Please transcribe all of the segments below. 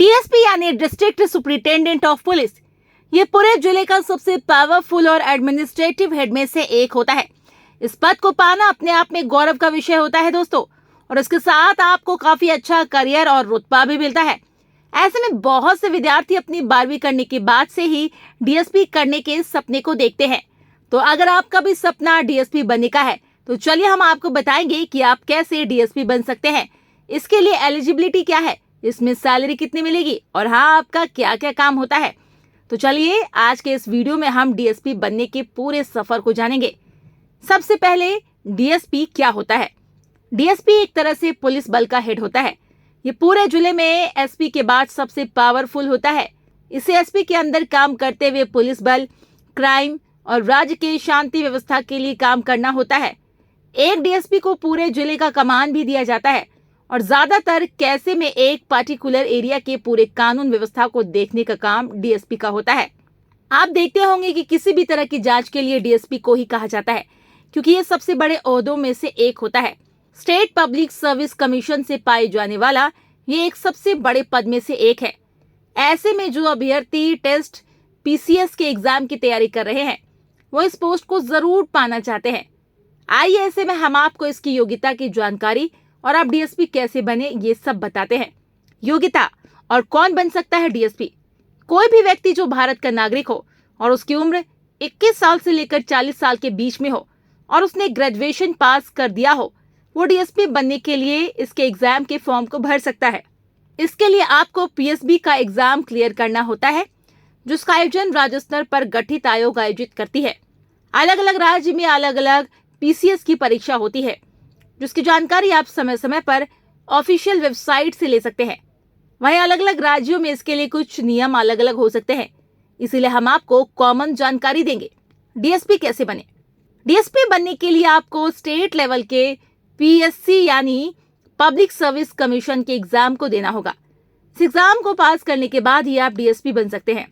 DSP यानी district superintendent of police, ये पूरे जिले का सबसे पावरफुल और एडमिनिस्ट्रेटिव हेड में से एक होता है। इस पद को पाना अपने आप में गौरव का विषय होता है दोस्तों, और इसके साथ आपको काफी अच्छा करियर और रुतबा भी मिलता है। ऐसे में बहुत से विद्यार्थी अपनी 12वीं करने के बाद से ही डीएसपी करने के सपने को देखते हैं। तो अगर आपका भी सपना डीएसपी बनने का है तो चलिए हम आपको बताएंगे कि आप कैसे डीएसपी बन सकते हैं। इसके लिए एलिजिबिलिटी क्या है, इसमें सैलरी कितनी मिलेगी और हाँ आपका क्या क्या काम होता है। तो चलिए आज के इस वीडियो में हम डीएसपी बनने के पूरे सफर को जानेंगे। सबसे पहले डीएसपी क्या होता है। डीएसपी एक तरह से पुलिस बल का हेड होता है। ये पूरे जिले में एसपी के बाद सबसे पावरफुल होता है। इसे एसपी के अंदर काम करते हुए पुलिस बल, क्राइम और राज्य के शांति व्यवस्था के लिए काम करना होता है। एक डीएसपी को पूरे जिले का कमान भी दिया जाता है और ज्यादातर कैसे में एक पार्टिकुलर एरिया के पूरे कानून व्यवस्था को देखने का काम डीएसपी का होता है। आप देखते होंगे कि किसी भी तरह की जांच के लिए डीएसपी को ही कहा जाता है, क्योंकि ये सबसे बड़े ओहदों में से एक होता है। स्टेट पब्लिक सर्विस कमीशन से पाए जाने वाला ये एक सबसे बड़े पद में से एक है। ऐसे में जो अभ्यर्थी टेस्ट पीसीएस के एग्जाम की तैयारी कर रहे हैं वो इस पोस्ट को जरूर पाना चाहते हैं। आइए ऐसे में हम आपको इसकी योग्यता की जानकारी और आप डीएसपी कैसे बने ये सब बताते हैं। योग्यता और कौन बन सकता है डीएसपी। कोई भी व्यक्ति जो भारत का नागरिक हो और उसकी उम्र 21 साल से लेकर 40 साल के बीच में हो और उसने ग्रेजुएशन पास कर दिया हो, वो डीएसपी बनने के लिए इसके एग्जाम के फॉर्म को भर सकता है। इसके लिए आपको पीएसबी का एग्जाम क्लियर करना होता है, जिसका आयोजन राज्य स्तर पर गठित आयोग आयोजित करती है। अलग अलग राज्य में अलग अलग पीसीएस की परीक्षा होती है, जिसकी जानकारी आप समय समय पर ऑफिशियल वेबसाइट से ले सकते हैं। वहीं अलग अलग राज्यों में इसके लिए कुछ नियम अलग अलग हो सकते हैं, इसीलिए हम आपको कॉमन जानकारी देंगे। डीएसपी कैसे बने। डीएसपी बनने के लिए आपको स्टेट लेवल के पीएससी यानी पब्लिक सर्विस कमीशन के एग्जाम को देना होगा। इस एग्जाम को पास करने के बाद ही आप डीएसपी बन सकते हैं।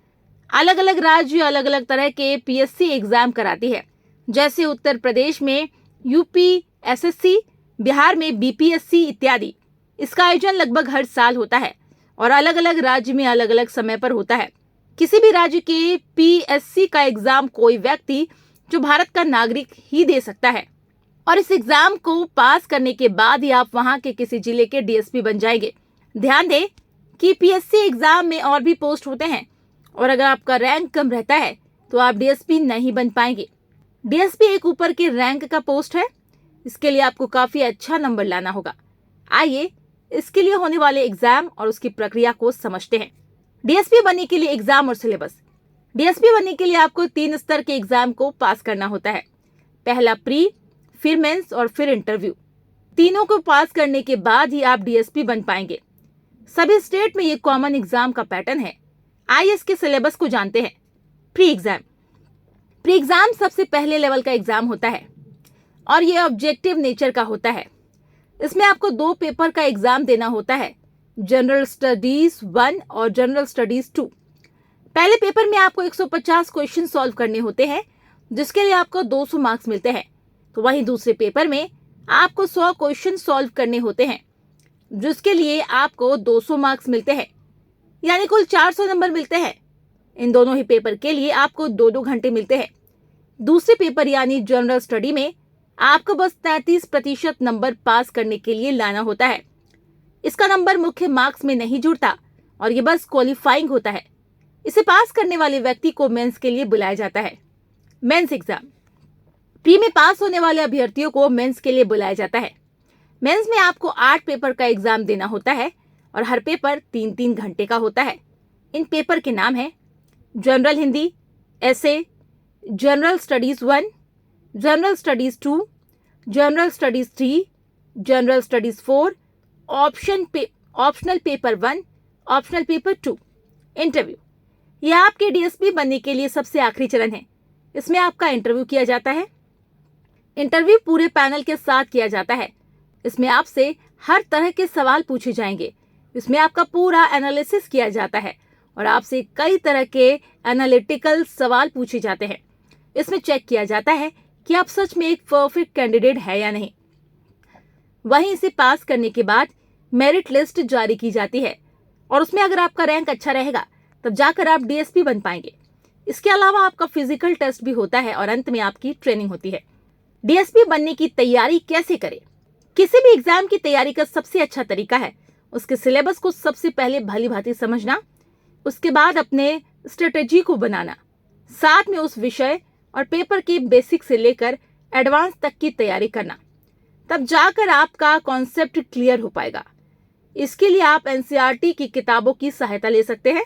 अलग अलग राज्य अलग अलग तरह के पीएससी एग्जाम कराती है, जैसे उत्तर प्रदेश में यूपीएसएससी, बिहार में बीपीएससी इत्यादि। इसका आयोजन लगभग हर साल होता है और अलग अलग राज्य में अलग अलग समय पर होता है। किसी भी राज्य के पीएससी का एग्जाम कोई व्यक्ति जो भारत का नागरिक ही दे सकता है, और इस एग्जाम को पास करने के बाद ही आप वहां के किसी जिले के डीएसपी बन जाएंगे। ध्यान दें कि पीएससी एग्जाम में और भी पोस्ट होते हैं, और अगर आपका रैंक कम रहता है तो आप डीएसपी नहीं बन पाएंगे। डीएसपी एक ऊपर के रैंक का पोस्ट है। इसके लिए आपको काफी अच्छा नंबर लाना होगा। आइए इसके लिए होने वाले एग्जाम और उसकी प्रक्रिया को समझते हैं। डीएसपी बनने के लिए एग्जाम और सिलेबस। डीएसपी बनने के लिए आपको 3 स्तर के एग्जाम को पास करना होता है। पहला प्री, फिर मेंस और फिर इंटरव्यू। तीनों को पास करने के बाद ही आप डीएसपी बन पाएंगे। सभी स्टेट में ये कॉमन एग्जाम का पैटर्न है। आइए इसके सिलेबस को जानते हैं। Pre exam. प्री एग्जाम सबसे पहले लेवल का एग्जाम होता है और ये ऑब्जेक्टिव नेचर का होता है। इसमें आपको 2 पेपर का एग्जाम देना होता है, जनरल स्टडीज 1 और जनरल स्टडीज 2। पहले पेपर में आपको 150 क्वेश्चन सॉल्व करने होते हैं, जिसके लिए आपको 200 मार्क्स मिलते हैं। तो वहीं दूसरे पेपर में आपको 100 क्वेश्चन सॉल्व करने होते हैं, जिसके लिए आपको 200 मार्क्स मिलते हैं, यानी कुल 400 नंबर मिलते हैं। इन दोनों ही पेपर के लिए आपको 2-2 घंटे मिलते हैं। दूसरे पेपर यानी जनरल स्टडी में आपको बस 33% नंबर पास करने के लिए लाना होता है। इसका नंबर मुख्य मार्क्स में नहीं जुड़ता और ये बस क्वालिफाइंग होता है। इसे पास करने वाले व्यक्ति को मेंस के लिए बुलाया जाता है। Mains exam. प्री में पास होने वाले अभ्यर्थियों को मेंस के लिए बुलाया जाता है। मेंस में आपको 8 पेपर का एग्जाम देना होता है और हर पेपर 3-3 घंटे का होता है। इन पेपर के नाम है general Hindi, essay, general studies 1, general studies 2, general studies 3, general studies 4, optional paper 1, optional paper 2। Interview. यह आपके डीएसपी बनने के लिए सबसे आखिरी चरण है। इसमें आपका इंटरव्यू किया जाता है। इंटरव्यू पूरे पैनल के साथ किया जाता है। इसमें आपसे हर तरह के सवाल पूछे जाएंगे। इसमें आपका पूरा एनालिसिस किया जाता है और आपसे कई तरह के एनालिटिकल सवाल पूछे जाते हैं। इसमें चेक किया जाता है कि आप सच में एक परफेक्ट कैंडिडेट है या नहीं। वहीं इसे पास करने के बाद मेरिट लिस्ट जारी की जाती है और उसमें अगर आपका रैंक अच्छा रहेगा तब जाकर आप डीएसपी बन पाएंगे। इसके अलावा आपका फिजिकल टेस्ट भी होता है और अंत में आपकी ट्रेनिंग होती है। डीएसपी बनने की तैयारी कैसे करें? किसी भी एग्जाम की तैयारी का सबसे अच्छा तरीका है उसके सिलेबस को सबसे पहले भली भांति समझना, उसके बाद अपने स्ट्रेटेजी को बनाना, साथ में उस विषय और पेपर के बेसिक से लेकर एडवांस तक की तैयारी करना। तब जाकर आपका कॉन्सेप्ट क्लियर हो पाएगा। इसके लिए आप एनसीईआरटी की किताबों की सहायता ले सकते हैं।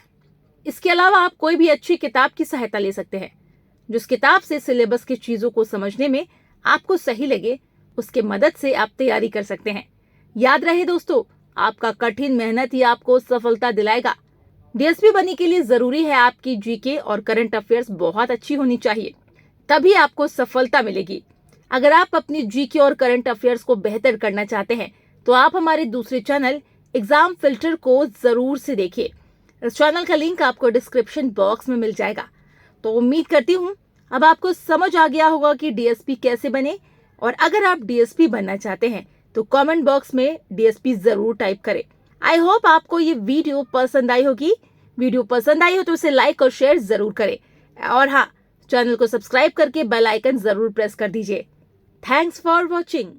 इसके अलावा आप कोई भी अच्छी किताब की सहायता ले सकते हैं। जिस किताब से सिलेबस की चीजों को समझने में आपको सही लगे उसके मदद से आप तैयारी कर सकते हैं। याद रहे दोस्तों, आपका कठिन मेहनत ही आपको सफलता दिलाएगा। डीएसपी बनने के लिए जरूरी है आपकी जीके और करंट अफेयर्स बहुत अच्छी होनी चाहिए, तभी आपको सफलता मिलेगी। अगर आप अपनी जीके और करंट अफेयर्स को बेहतर करना चाहते हैं तो आप हमारे दूसरे चैनल एग्जाम फिल्टर को जरूर से देखिए। इस चैनल का लिंक आपको डिस्क्रिप्शन बॉक्स में मिल जाएगा। तो उम्मीद करती हूँ अब आपको समझ आ गया होगा कि डीएसपी कैसे बने, और अगर आप डीएसपी बनना चाहते हैं तो कमेंट बॉक्स में डीएसपी जरूर टाइप करें। आई होप आपको ये वीडियो पसंद आई होगी। वीडियो पसंद आई हो तो उसे लाइक और शेयर जरूर करें, और हाँ, चैनल को सब्सक्राइब करके बेल आइकन जरूर प्रेस कर दीजिए। Thanks for watching.